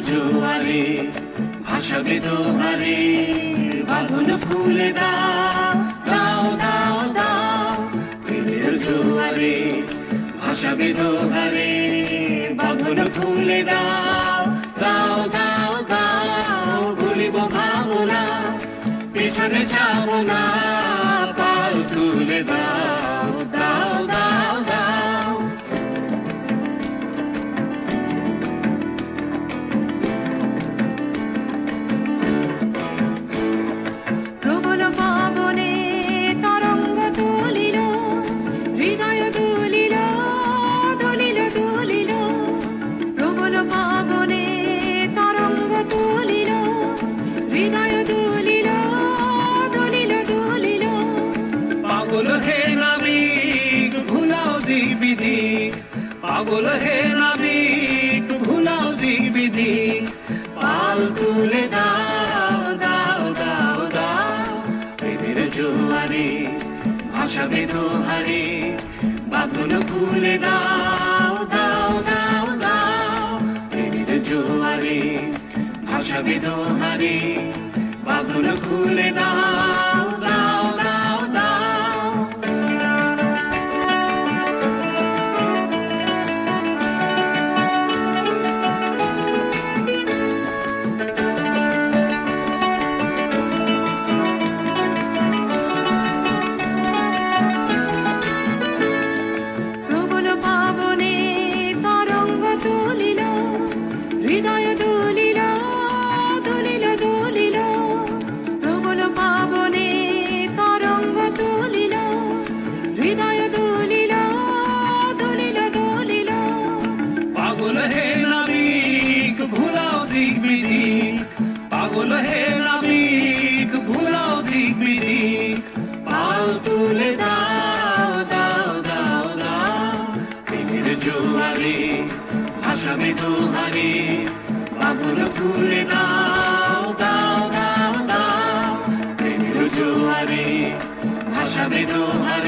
জোয়ারে ভাসাবে দোহারে, বাঁধন খুলে দাও দাও দাও দাও। প্রেমের জোয়ারে ভাসাবে দোহারে, বাঁধন খুলে দাও দাও দাও দাও। ভুলিব ভাবনা, পেছনে যাব না, পাল তুলে দাও দাও দাও দাও। প্রবল পবনে তরঙ্গ তুলিল, হৃদয় দুলিল দুলিল দুলিল। প্রবল পবনে তরঙ্গ তুলিল, হৃদয় দুলিল দুলিল দুলিল। পাগল হে নাবিক ভুলাও দিক বিদিক, পাগল হে নাবিক ভুলাও দিক বিদিক। পাল তুলে দাও দাও দাও দাও। প্রেমের জোয়ারে ভাসাবে দোহারে, বাঁধন খুলে দাও দাও দাও দাও। প্রেমের জোয়ারে ভাসাবে দোহারে, বাঁধন খুলে দাও দাও দাও দাও। প্রবল পবনে তরঙ্গ তুলিল, হৃদয় দুলিল দুলিল দুলিল। প্রবল পবনে তরঙ্গ তুলিল, হৃদয় দুলিল দুলিল দুলিল। পাগল হে নাবিক ভুলাও দিক বিদিক, পাগল হে নাবিক ভুলাও দিক বিদিক। পাল তুলে দাও দাও দাও দাও। প্রেমের জোয়ারে ভাসাবে দোহারে, বাঁধন খুলে দাও দাও দাও দাও। প্রেমের জোয়ারে ভাসাবে দোহারে,